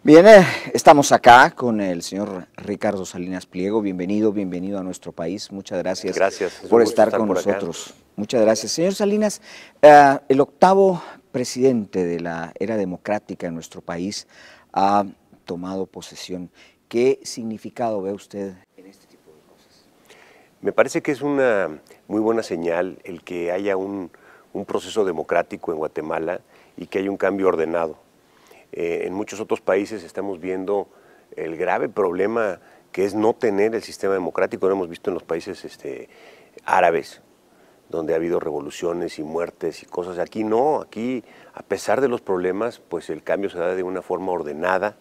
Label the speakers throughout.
Speaker 1: Bien, estamos acá con el señor Ricardo Salinas Pliego. Bienvenido a nuestro país. Muchas gracias, por estar con nosotros. Muchas gracias. Señor Salinas, el octavo presidente de la era democrática en nuestro país ha tomado posesión. ¿Qué significado ve usted en este tipo de cosas?
Speaker 2: Me parece que es una muy buena señal el que haya un proceso democrático en Guatemala y que haya un cambio ordenado. En muchos otros países estamos viendo el grave problema que es no tener el sistema democrático. Lo hemos visto en los países árabes, donde ha habido revoluciones y muertes y cosas. Aquí no, aquí a pesar de los problemas, pues el cambio se da de una forma ordenada,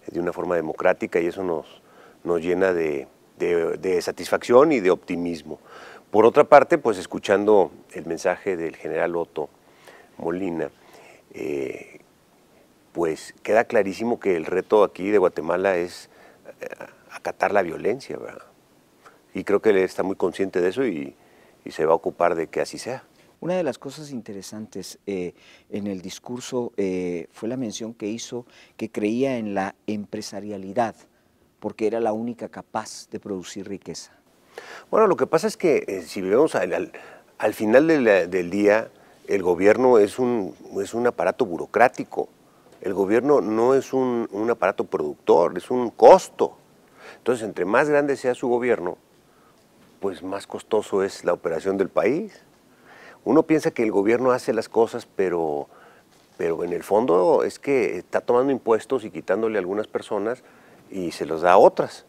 Speaker 2: de una forma democrática, y eso nos llena de satisfacción y de optimismo. Por otra parte, pues escuchando el mensaje del general Otto Molina, pues queda clarísimo que el reto aquí de Guatemala es acatar la violencia, ¿verdad? Y creo que él está muy consciente de eso y se va a ocupar de que así sea.
Speaker 1: Una de las cosas interesantes en el discurso fue la mención que hizo que creía en la empresarialidad, porque era la única capaz de producir riqueza.
Speaker 2: Bueno, lo que pasa es que si vemos al final del día, el gobierno es un aparato burocrático. El gobierno no es un aparato productor, es un costo. Entonces, entre más grande sea su gobierno, pues más costoso es la operación del país. Uno piensa que el gobierno hace las cosas, pero en el fondo es que está tomando impuestos y quitándole a algunas personas y se los da a otras.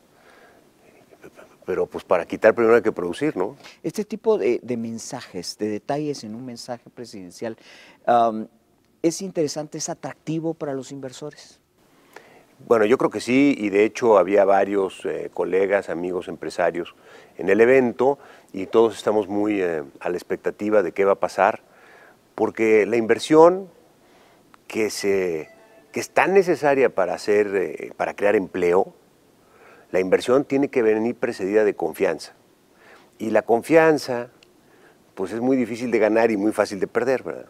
Speaker 2: Pero pues para quitar primero hay que producir, ¿no?
Speaker 1: Este tipo de mensajes, de detalles en un mensaje presidencial, ¿es interesante, es atractivo para los inversores?
Speaker 2: Bueno, yo creo que sí, y de hecho había varios colegas, amigos, empresarios en el evento, y todos estamos muy a la expectativa de qué va a pasar, porque la inversión que es tan necesaria para crear empleo, la inversión tiene que venir precedida de confianza. Y la confianza, pues es muy difícil de ganar y muy fácil de perder, ¿verdad?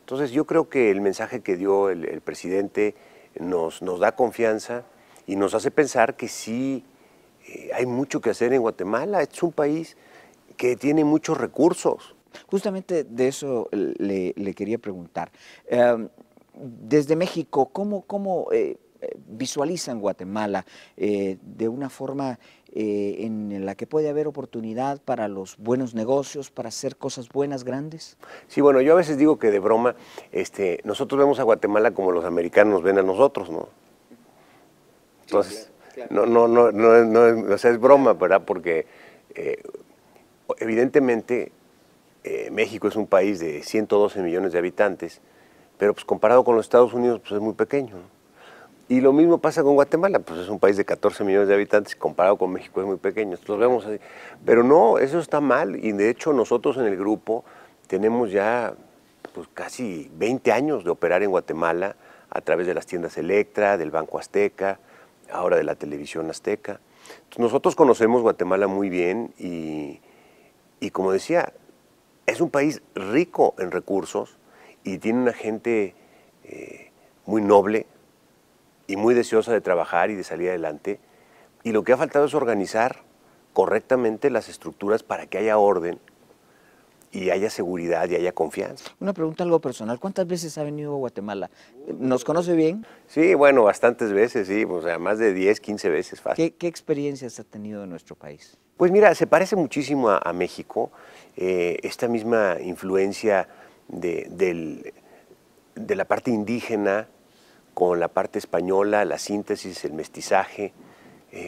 Speaker 2: Entonces yo creo que el mensaje que dio el presidente nos da confianza y nos hace pensar que sí hay mucho que hacer en Guatemala. Es un país que tiene muchos recursos.
Speaker 1: Justamente de eso le quería preguntar. Desde México, ¿cómo visualizan Guatemala de una forma en la que puede haber oportunidad para los buenos negocios, para hacer cosas buenas, grandes?
Speaker 2: Sí, bueno, yo a veces digo que de broma, nosotros vemos a Guatemala como los americanos ven a nosotros, ¿no? Entonces, sí, claro. No, o sea, es broma, ¿verdad? Porque evidentemente México es un país de 112 millones de habitantes, pero pues comparado con los Estados Unidos pues es muy pequeño, ¿no? Y lo mismo pasa con Guatemala, pues es un país de 14 millones de habitantes, comparado con México es muy pequeño, los vemos así. Pero no, eso está mal, y de hecho nosotros en el grupo tenemos ya pues casi 20 años de operar en Guatemala a través de las tiendas Electra, del Banco Azteca, ahora de la televisión Azteca. Entonces, nosotros conocemos Guatemala muy bien y como decía, es un país rico en recursos y tiene una gente muy noble y muy deseosa de trabajar y de salir adelante. Y lo que ha faltado es organizar correctamente las estructuras para que haya orden y haya seguridad y haya confianza.
Speaker 1: Una pregunta algo personal. ¿Cuántas veces ha venido a Guatemala? ¿Nos conoce bien?
Speaker 2: Sí, bueno, bastantes veces, sí, o sea, más de 10, 15 veces fácil.
Speaker 1: ¿Qué experiencias ha tenido en nuestro país?
Speaker 2: Pues mira, se parece muchísimo a México, esta misma influencia de la parte indígena con la parte española, la síntesis, el mestizaje,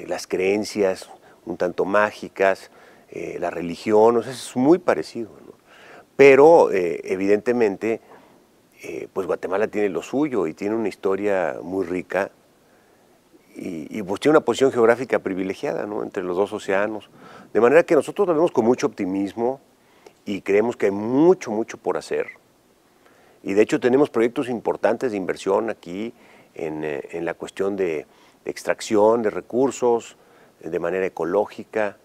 Speaker 2: las creencias un tanto mágicas, la religión, o sea, es muy parecido, ¿no? Pero evidentemente, pues Guatemala tiene lo suyo y tiene una historia muy rica y pues tiene una posición geográfica privilegiada, ¿no?, entre los dos océanos. De manera que nosotros lo vemos con mucho optimismo y creemos que hay mucho, mucho por hacer. Y de hecho tenemos proyectos importantes de inversión aquí en la cuestión de extracción de recursos, de manera ecológica.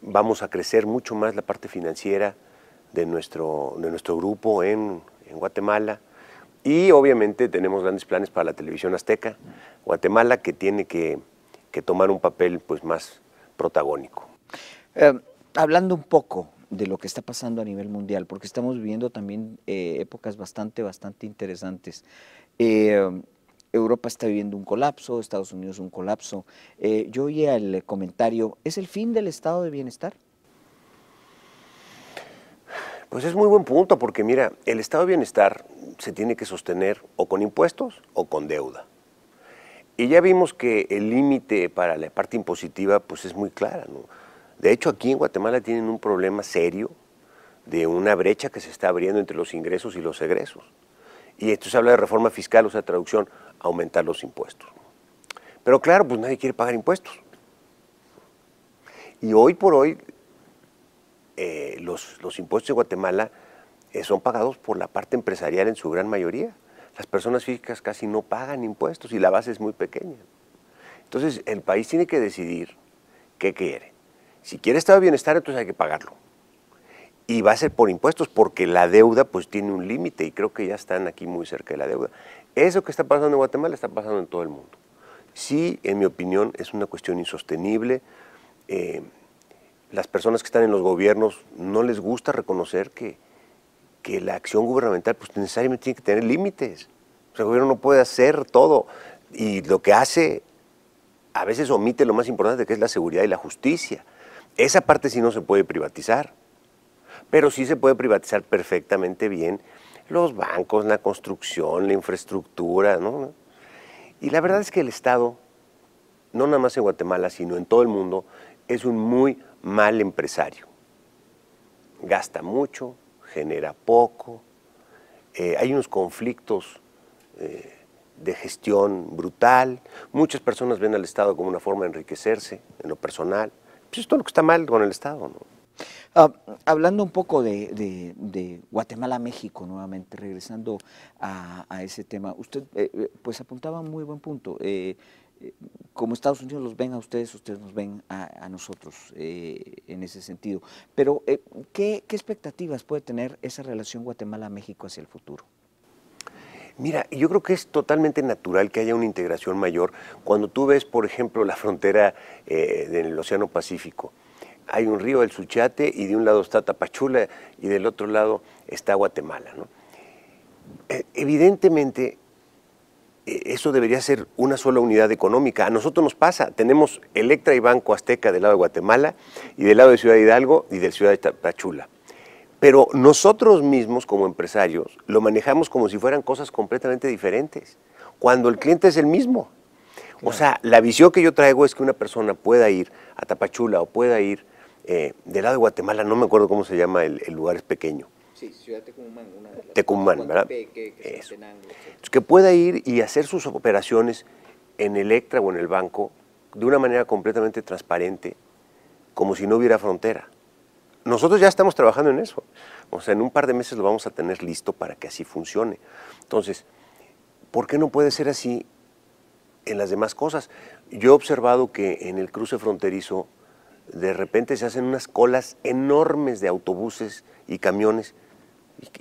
Speaker 2: Vamos a crecer mucho más la parte financiera de nuestro grupo en Guatemala. Y obviamente tenemos grandes planes para la televisión azteca, Guatemala, que tiene que tomar un papel pues más protagónico.
Speaker 1: Hablando un poco de lo que está pasando a nivel mundial, porque estamos viviendo también épocas bastante interesantes. Europa está viviendo un colapso, Estados Unidos un colapso. Yo oía el comentario, ¿es el fin del estado de bienestar?
Speaker 2: Pues es muy buen punto, porque mira, el estado de bienestar se tiene que sostener o con impuestos o con deuda. Y ya vimos que el límite para la parte impositiva pues es muy clara, ¿no? De hecho, aquí en Guatemala tienen un problema serio de una brecha que se está abriendo entre los ingresos y los egresos. Y esto se habla de reforma fiscal, o sea, traducción, aumentar los impuestos. Pero claro, pues nadie quiere pagar impuestos. Y hoy por hoy, los impuestos de Guatemala son pagados por la parte empresarial en su gran mayoría. Las personas físicas casi no pagan impuestos y la base es muy pequeña. Entonces, el país tiene que decidir qué quiere. Si quiere estado de bienestar, entonces hay que pagarlo. Y va a ser por impuestos, porque la deuda pues tiene un límite y creo que ya están aquí muy cerca de la deuda. Eso que está pasando en Guatemala está pasando en todo el mundo. Sí, en mi opinión, es una cuestión insostenible. Las personas que están en los gobiernos no les gusta reconocer que la acción gubernamental pues necesariamente tiene que tener límites. O sea, el gobierno no puede hacer todo y lo que hace a veces omite lo más importante, que es la seguridad y la justicia. Esa parte sí no se puede privatizar, pero sí se puede privatizar perfectamente bien los bancos, la construcción, la infraestructura, ¿no? Y la verdad es que el Estado, no nada más en Guatemala, sino en todo el mundo, es un muy mal empresario. Gasta mucho, genera poco, hay unos conflictos de gestión brutal, muchas personas ven al Estado como una forma de enriquecerse en lo personal. Pues es todo lo que está mal con el Estado, ¿no?
Speaker 1: Hablando un poco de Guatemala a México nuevamente, regresando a ese tema, usted pues apuntaba un muy buen punto. Como Estados Unidos los ven a ustedes, ustedes nos ven a nosotros en ese sentido. Pero, ¿qué expectativas puede tener esa relación Guatemala-México hacia el futuro?
Speaker 2: Mira, yo creo que es totalmente natural que haya una integración mayor. Cuando tú ves, por ejemplo, la frontera del Océano Pacífico, hay un río, el Suchiate, y de un lado está Tapachula y del otro lado está Guatemala, ¿no? Evidentemente, eso debería ser una sola unidad económica. A nosotros nos pasa, tenemos Electra y Banco Azteca del lado de Guatemala y del lado de Ciudad Hidalgo y de Ciudad de Tapachula. Pero nosotros mismos como empresarios lo manejamos como si fueran cosas completamente diferentes, cuando el cliente es el mismo. Claro. O sea, la visión que yo traigo es que una persona pueda ir a Tapachula o pueda ir del lado de Guatemala, no me acuerdo cómo se llama el lugar, es pequeño.
Speaker 1: Sí, Ciudad Tecumán, una de las
Speaker 2: Tecumán, ¿verdad? Eso. Entonces, que pueda ir y hacer sus operaciones en Electra o en el banco de una manera completamente transparente, como si no hubiera frontera. Nosotros ya estamos trabajando en eso. O sea, en un par de meses lo vamos a tener listo para que así funcione. Entonces, ¿por qué no puede ser así en las demás cosas? Yo he observado que en el cruce fronterizo de repente se hacen unas colas enormes de autobuses y camiones.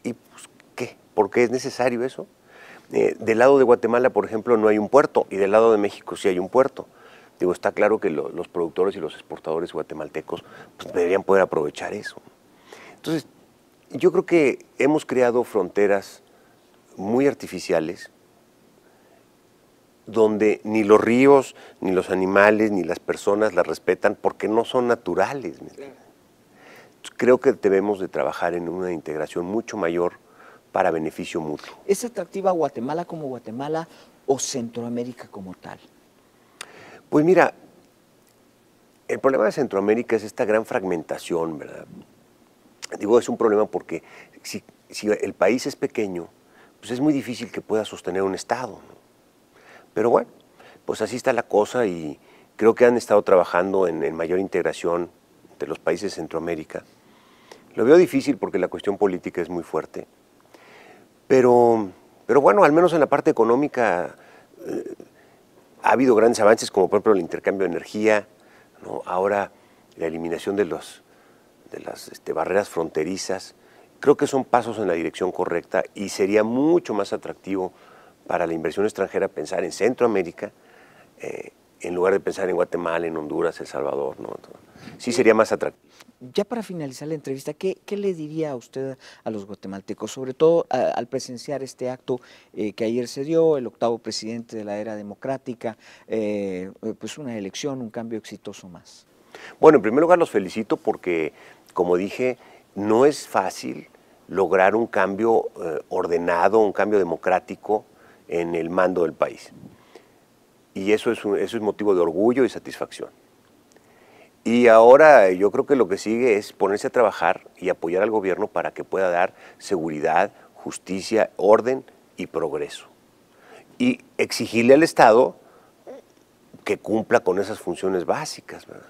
Speaker 2: ¿Y pues, qué? ¿Por qué es necesario eso? Del lado de Guatemala, por ejemplo, no hay un puerto, y del lado de México sí hay un puerto. Digo, está claro que los productores y los exportadores guatemaltecos pues, deberían poder aprovechar eso. Entonces, yo creo que hemos creado fronteras muy artificiales, donde ni los ríos, ni los animales, ni las personas las respetan porque no son naturales. Creo que debemos de trabajar en una integración mucho mayor para beneficio mutuo.
Speaker 1: ¿Es atractiva Guatemala como Guatemala o Centroamérica como tal?
Speaker 2: Pues mira, el problema de Centroamérica es esta gran fragmentación, ¿verdad? Digo, es un problema porque si el país es pequeño, pues es muy difícil que pueda sostener un Estado, ¿no? Pero bueno, pues así está la cosa y creo que han estado trabajando en mayor integración entre los países de Centroamérica. Lo veo difícil porque la cuestión política es muy fuerte, pero bueno, al menos en la parte económica ha habido grandes avances, como por ejemplo el intercambio de energía, ¿no? Ahora la eliminación de las barreras fronterizas creo que son pasos en la dirección correcta y sería mucho más atractivo para la inversión extranjera pensar en Centroamérica, en lugar de pensar en Guatemala, en Honduras, El Salvador, ¿no? Sí sería más atractivo.
Speaker 1: Ya para finalizar la entrevista, ¿qué le diría a usted a los guatemaltecos, sobre todo al presenciar este acto que ayer se dio, el 8º presidente de la era democrática, pues una elección, un cambio exitoso más?
Speaker 2: Bueno, en primer lugar los felicito porque, como dije, no es fácil lograr un cambio ordenado, un cambio democrático en el mando del país. Y eso es motivo de orgullo y satisfacción. Y ahora yo creo que lo que sigue es ponerse a trabajar y apoyar al gobierno para que pueda dar seguridad, justicia, orden y progreso. Y exigirle al Estado que cumpla con esas funciones básicas, ¿verdad?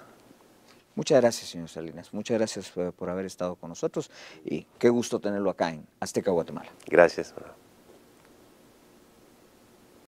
Speaker 1: Muchas gracias, señor Salinas. Muchas gracias por haber estado con nosotros y qué gusto tenerlo acá en Azteca, Guatemala.
Speaker 2: Gracias.